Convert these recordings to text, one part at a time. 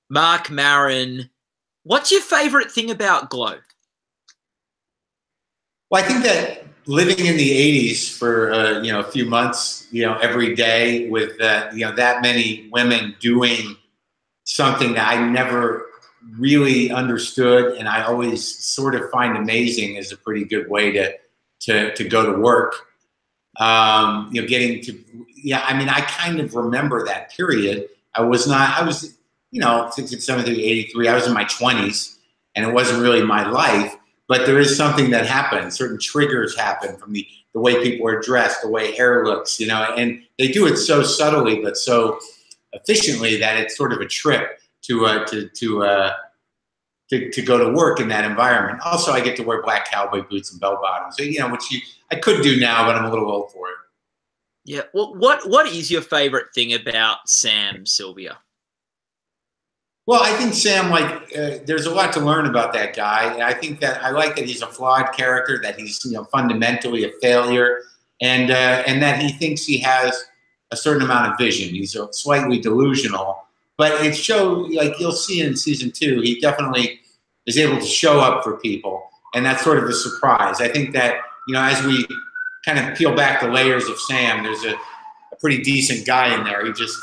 Marc Maron. What's your favorite thing about Glow? Well, I think that living in the '80s for a few months, every day with that many women doing something that I never really understood, and I always sort of find amazing, is a pretty good way to go to work. Getting to I mean, I kind of remember that period. I was 67, 83. I was in my 20s, and it wasn't really my life. But there is something that happens. Certain triggers happen from the way people are dressed, the way hair looks, and they do it so subtly but so efficiently that it's sort of a trip to go to work in that environment. Also, I get to wear black cowboy boots and bell bottoms, which I could do now, but I'm a little old for it. Yeah. Well, what is your favorite thing about Sam Sylvia? Well, I think Sam, there's a lot to learn about that guy. And I think that I like that he's a flawed character, that he's, fundamentally a failure, and that he thinks he has a certain amount of vision. He's slightly delusional, but it shows, you'll see in season 2, he definitely is able to show up for people, and that's sort of a surprise. I think that, as we kind of peel back the layers of Sam, there's a pretty decent guy in there. He just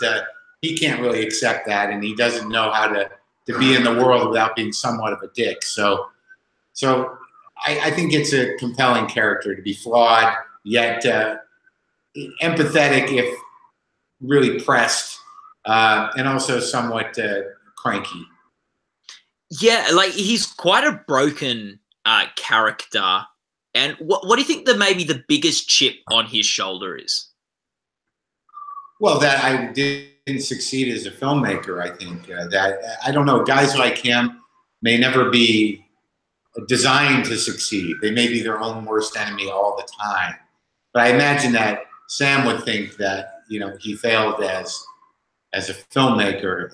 he can't really accept that, and he doesn't know how to be in the world without being somewhat of a dick. So I think it's a compelling character, to be flawed, yet empathetic if really pressed, and also somewhat cranky. Yeah, he's quite a broken character. And what do you think maybe the biggest chip on his shoulder is? Well, that I didn't succeed as a filmmaker. I think that, I don't know, guys like him may never be designed to succeed. They may be their own worst enemy all the time. But I imagine that Sam would think that, he failed as a filmmaker,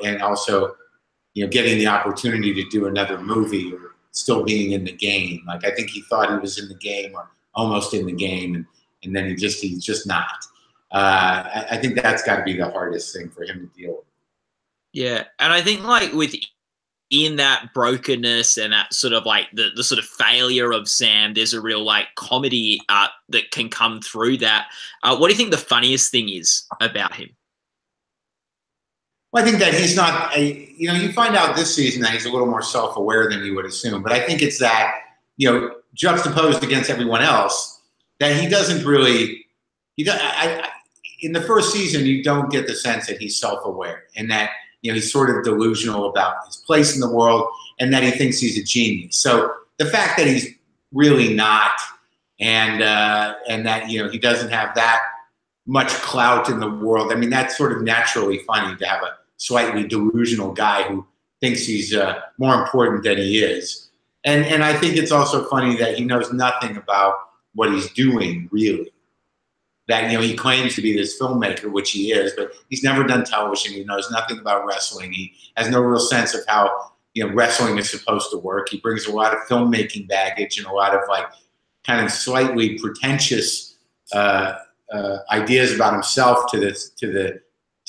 and also, getting the opportunity to do another movie, or still being in the game. I think he thought he was in the game, or almost in the game, and then he's just not. I think that's got to be the hardest thing for him to deal with. Yeah, and I think within that brokenness and that sort of the sort of failure of Sam, there's a real comedy that can come through that. What do you think the funniest thing is about him? Well, I think that he's not, you find out this season that he's a little more self-aware than you would assume. But I think it's that, juxtaposed against everyone else, that he doesn't really, in the first season, you don't get the sense that he's self-aware, and that, he's sort of delusional about his place in the world, and that he thinks he's a genius. So the fact that he's really not, and that, he doesn't have that much clout in the world, I mean, that's sort of naturally funny to have a slightly delusional guy who thinks he's more important than he is. And I think it's also funny that he knows nothing about what he's doing, really. That, he claims to be this filmmaker, which he is, but he's never done television. He knows nothing about wrestling. He has no real sense of how, wrestling is supposed to work. He brings a lot of filmmaking baggage and a lot of kind of slightly pretentious ideas about himself to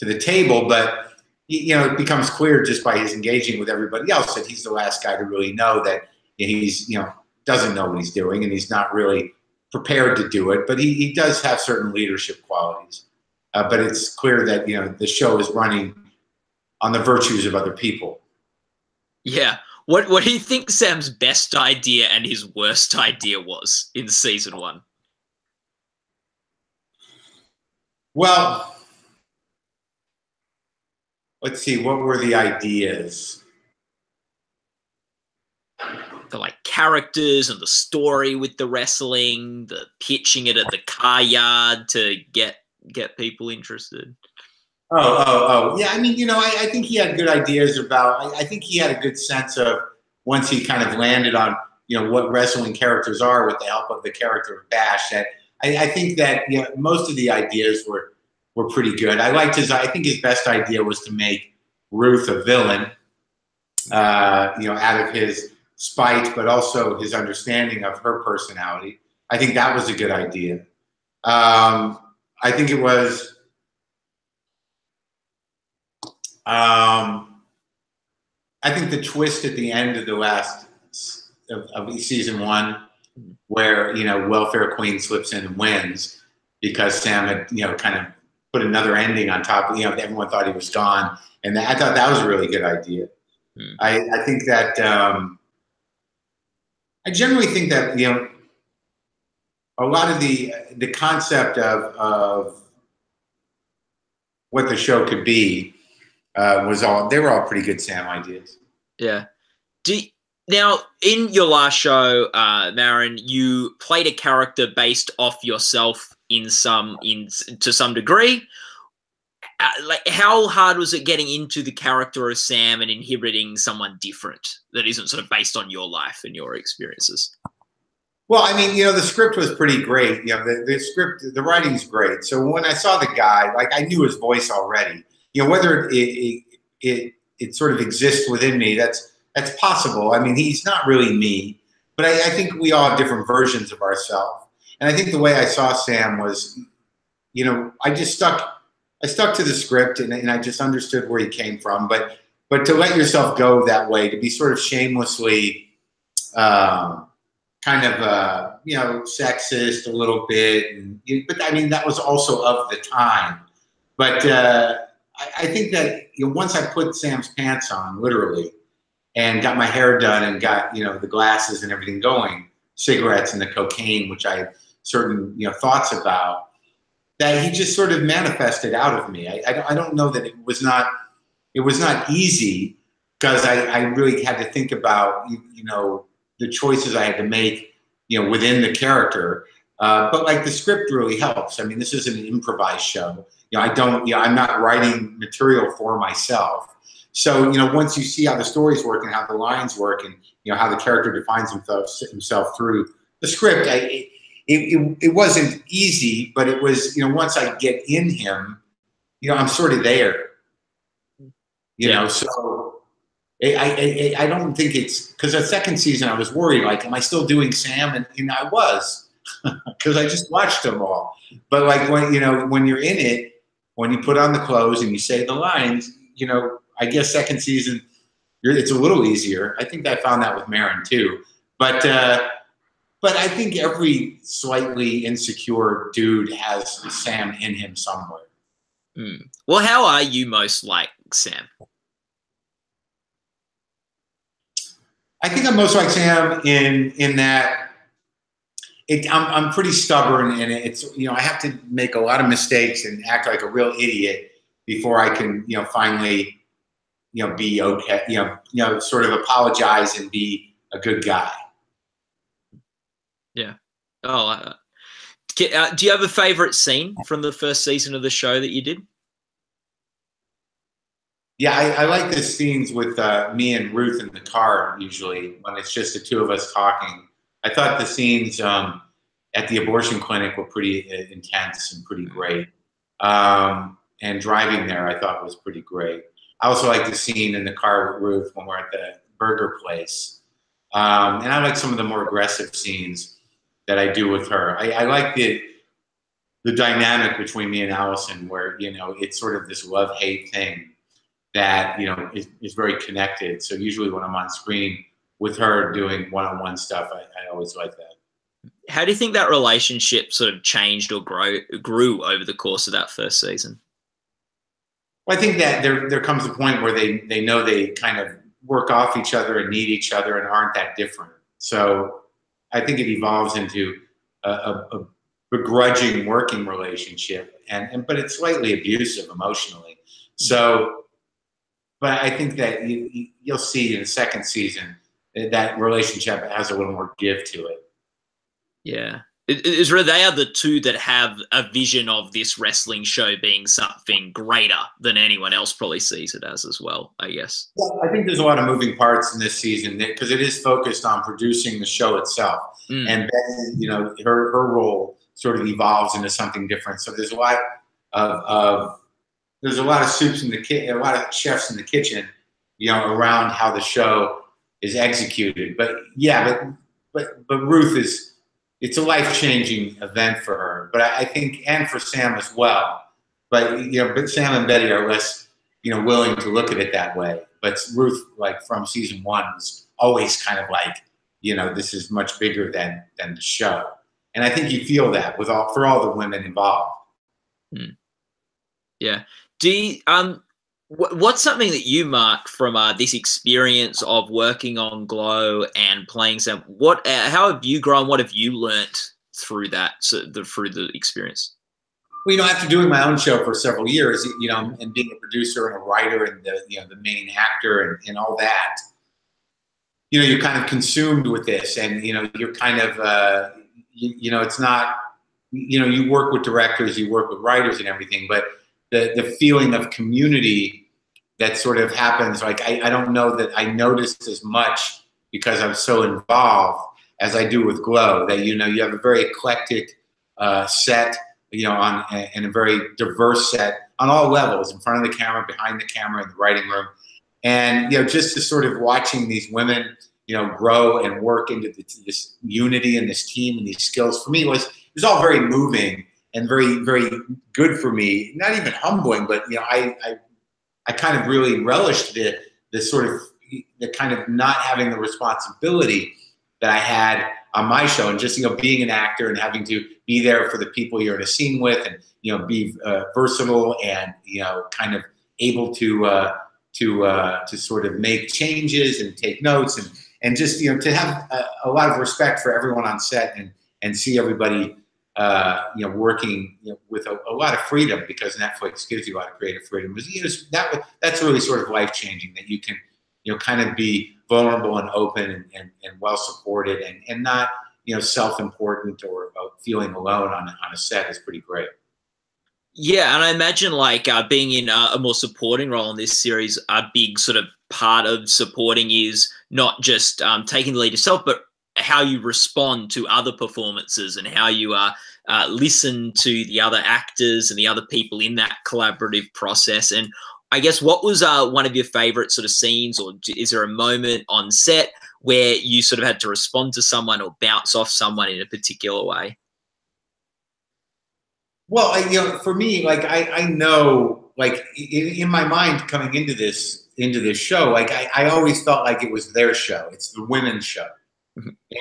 the table. But, it becomes clear just by his engaging with everybody else that he's the last guy to really know that he's, doesn't know what he's doing, and he's not really prepared to do it, but he does have certain leadership qualities. But it's clear that, the show is running on the virtues of other people. Yeah. What do you think Sam's best idea and his worst idea was in season 1? Well, let's see, what were the ideas? The characters and the story with the wrestling, the pitching it at the car yard to get people interested. Oh, yeah. I mean, I think he had good ideas about. I think he had a good sense of, once he kind of landed on, what wrestling characters are with the help of the character of Bash. That I think that most of the ideas were pretty good. I think his best idea was to make Ruth a villain, out of his spite, but also his understanding of her personality. I think that was a good idea. I think it was I think the twist at the end of the last of season 1, where Welfare Queen slips in and wins because Sam had kind of put another ending on top. Everyone thought he was gone, and I thought that was a really good idea. I think that I generally think that a lot of the concept of what the show could be they were all pretty good Sam ideas. Yeah. Now, in your last show, Maron, you played a character based off yourself to some degree. Like, how hard was it getting into the character of Sam and inhibiting someone different that isn't sort of based on your life and your experiences? Well, I mean, the script was pretty great. The script, the writing's great. So when I saw the guy, like, I knew his voice already. Whether it sort of exists within me, that's possible. I mean, he's not really me, but I think we all have different versions of ourselves. And I think the way I saw Sam was, I stuck to the script and I just understood where he came from. But to let yourself go that way, to be sort of shamelessly kind of sexist a little bit, but I mean, that was also of the time. But I think that once I put Sam's pants on, literally, and got my hair done and got the glasses and everything going, cigarettes and the cocaine, which I had certain thoughts about, that he just sort of manifested out of me. I don't know that it was not easy, because I really had to think about the choices I had to make within the character. But like, the script really helps. I mean, this is an improvised show. I'm not writing material for myself. So, once you see how the stories work and how the lines work and, how the character defines himself through the script, it wasn't easy, but it was, once I get in him, I'm sort of there, so I don't think it's, because the second season I was worried, like, am I still doing Sam? And I was, because I just watched them all. But like, when you're in it, when you put on the clothes and you say the lines, I guess second season, it's a little easier. I think I found that with Maron too. But I think every slightly insecure dude has Sam in him somewhere. Well, how are you most like Sam? I think I'm most like Sam in that I'm pretty stubborn, and it's I have to make a lot of mistakes and act like a real idiot before I can finally be okay, sort of apologize and be a good guy. Yeah. Oh, do you have a favorite scene from the first season of the show that you did? Yeah, I like the scenes with me and Ruth in the car, usually, when it's just the two of us talking. I thought the scenes at the abortion clinic were pretty intense and pretty great. And driving there, I thought was pretty great. I also like the scene in the car with Ruth when we're at the burger place. And I like some of the more aggressive scenes that I do with her. I like the dynamic between me and Alison, where, it's sort of this love-hate thing that, is very connected. So usually when I'm on screen with her doing one-on-one stuff, I always like that. How do you think that relationship sort of changed or grew over the course of that first season? Well, I think that there comes a point where they know they kind of work off each other and need each other and aren't that different. So I think it evolves into a begrudging working relationship, but it's slightly abusive emotionally. So, but I think that you'll see in the second season that relationship has a little more give to it. Yeah. They are the two that have a vision of this wrestling show being something greater than anyone else probably sees it as well, I guess. Well, I think there's a lot of moving parts in this season because it is focused on producing the show itself. And then, her role sort of evolves into something different. So there's a lot of soups in the kitchen, a lot of chefs in the kitchen, around how the show is executed. But yeah, but Ruth it's a life-changing event for her, but I think, and for Sam as well. But but Sam and Betty are less, willing to look at it that way. But Ruth, like from season 1, was always kind of like, this is much bigger than the show. And I think you feel that for all the women involved. Yeah. Do you, what's something that you, Mark, from this experience of working on Glow and playing Sam? How have you grown? What have you learnt through that? Through the experience. Well, after doing my own show for several years, and being a producer and a writer and the main actor and all that, you're kind of consumed with this, and you're kind of it's not, you work with directors, you work with writers and everything, but the feeling of community that sort of happens, like I don't know that I noticed as much because I'm so involved as I do with Glow. That you have a very eclectic set, and a very diverse set on all levels, in front of the camera, behind the camera, in the writing room, and just to sort of watching these women grow and work into this unity and this team and these skills, for me it was all very moving and very, very good for me. Not even humbling, but I kind of really relished the sort of the kind of not having the responsibility that I had on my show, and just being an actor and having to be there for the people you're in a scene with, and be versatile and kind of able to sort of make changes and take notes, and just to have a lot of respect for everyone on set, and see everybody working with a lot of freedom, because Netflix gives you a lot of creative freedom. That's really sort of life changing, that you can kind of be vulnerable and open and well supported, and not self-important or feeling alone on a set is pretty great. Yeah, and I imagine like being in a more supporting role in this series, a big sort of part of supporting is not just taking the lead yourself, but how you respond to other performances, and how you listen to the other actors and the other people in that collaborative process. And I guess, what was one of your favorite sort of scenes, or is there a moment on set where you sort of had to respond to someone or bounce off someone in a particular way? Well, for me, like I know, like in my mind coming into this show, like I always felt like it was their show. It's the women's show,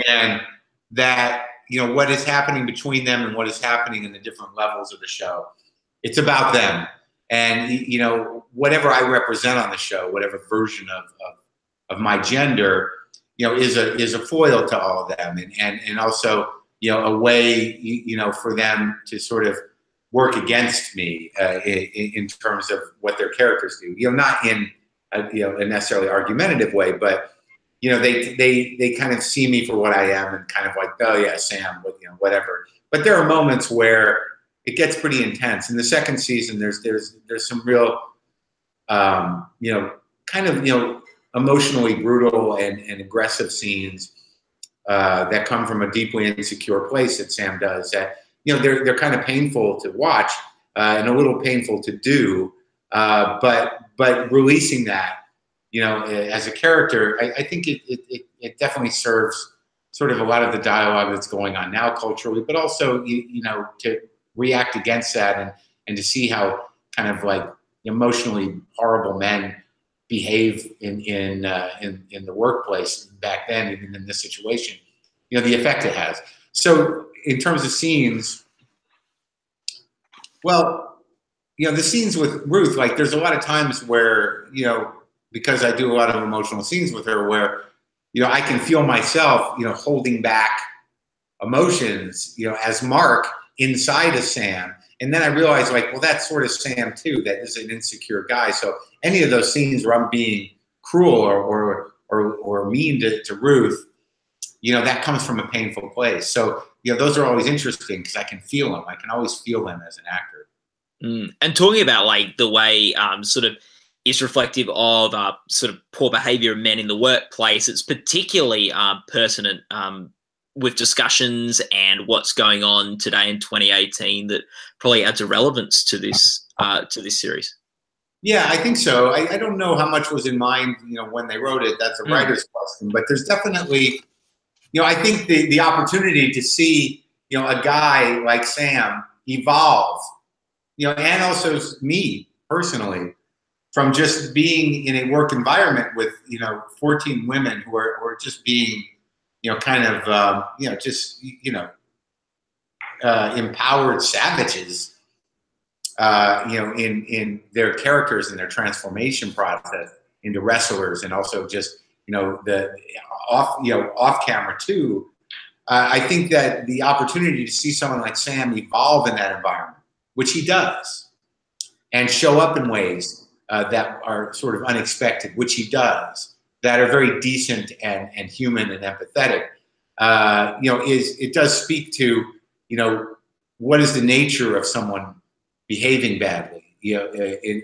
and that what is happening between them and what is happening in the different levels of the show, it's about them. And whatever I represent on the show, whatever version of my gender, is a foil to all of them, and also a way for them to sort of work against me in terms of what their characters do. Not in a necessarily argumentative way, but they kind of see me for what I am, and kind of like, oh yeah, Sam, whatever. But there are moments where it gets pretty intense. In the second season, there's some real, kind of emotionally brutal and aggressive scenes that come from a deeply insecure place that Sam does. That they're kind of painful to watch and a little painful to do, but releasing that, as a character, I think it definitely serves sort of a lot of the dialogue that's going on now culturally, but also to react against that, and to see how kind of like emotionally horrible men behave in the workplace back then, even in this situation, the effect it has. So in terms of scenes, well, the scenes with Ruth, like there's a lot of times where, because I do a lot of emotional scenes with her, where, I can feel myself, holding back emotions, as Mark inside of Sam. And then I realized, like, well, that's sort of Sam too. That is an insecure guy. So any of those scenes where I'm being cruel or mean to Ruth, that comes from a painful place. So, those are always interesting because I can feel them. I can always feel them as an actor. And talking about like the way sort of is reflective of sort of poor behavior of men in the workplace, it's particularly pertinent with discussions and what's going on today in 2018 that probably adds a relevance to this series. Yeah, I think so. I don't know how much was in mind, when they wrote it. That's a writer's question, but there's definitely, I think the opportunity to see, a guy like Sam evolve, and also me personally, from just being in a work environment with 14 women who are just being kind of just empowered savages in their characters and their transformation process into wrestlers, and also just the off camera too. I think that the opportunity to see someone like Sam evolve in that environment, which he does, and show up in ways that are sort of unexpected, which he does, that are very decent and human and empathetic, it does speak to, what is the nature of someone behaving badly, in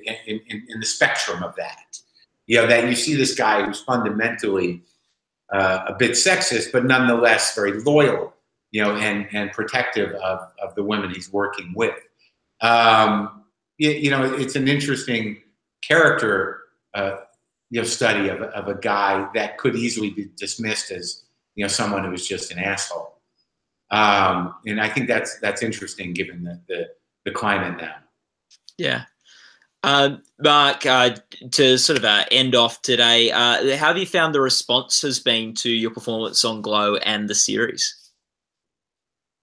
the spectrum of that, that you see this guy who's fundamentally a bit sexist, but nonetheless very loyal, and protective of the women he's working with. It's an interesting character, study of a guy that could easily be dismissed as, someone who is just an asshole. And I think that's interesting given the climate now. Yeah. Marc, to sort of end off today, how have you found the response has been to your performance on Glow and the series?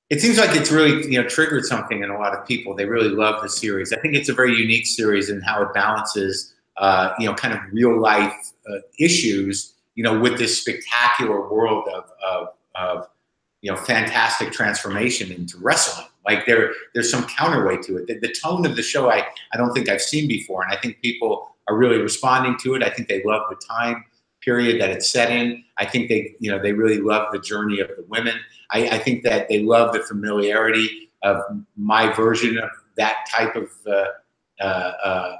It seems like it's really, triggered something in a lot of people. They really love the series. I think it's a very unique series in how it balances, kind of real life issues, with this spectacular world of fantastic transformation into wrestling. Like there's some counterweight to it. The tone of the show I don't think I've seen before, and I think people are really responding to it. I think they love the time period that it's set in. I think they really love the journey of the women. I think that they love the familiarity of my version of that type of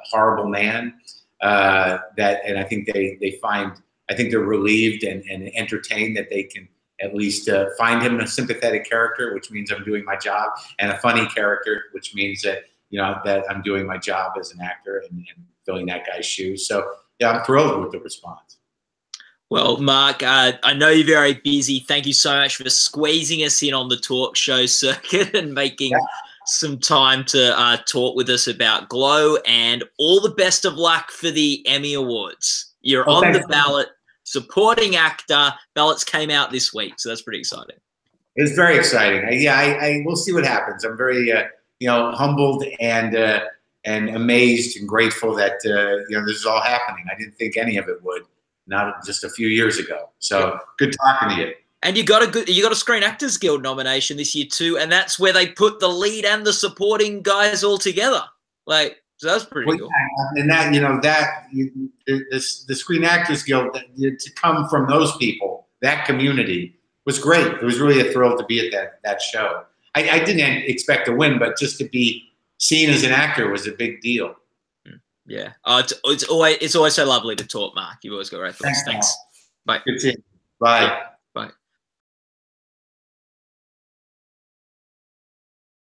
horrible man. And I think I think they're relieved and entertained that they can at least find him a sympathetic character, which means I'm doing my job, and a funny character, which means that that I'm doing my job as an actor and filling that guy's shoes. So yeah, I'm thrilled with the response. Well, Marc, I know you're very busy. Thank you so much for squeezing us in on the talk show circuit and making some time to talk with us about Glow, and all the best of luck for the Emmy Awards. You're on the ballot. Supporting actor ballots came out this week, so that's pretty exciting. It's very exciting. I we'll see what happens. I'm very humbled and amazed and grateful that this is all happening. I didn't think any of it would, not just a few years ago. So good talking to you. And you got a Screen Actors Guild nomination this year too, and that's where they put the lead and the supporting guys all together. So that's pretty cool. Yeah, and the Screen Actors Guild, to come from those people, that community, was great. It was really a thrill to be at that show. I didn't expect to win, but just to be seen as an actor was a big deal. Yeah, it's always so lovely to talk, Marc. You've always got great thoughts. Thanks. Bye. Good seeing you. Bye.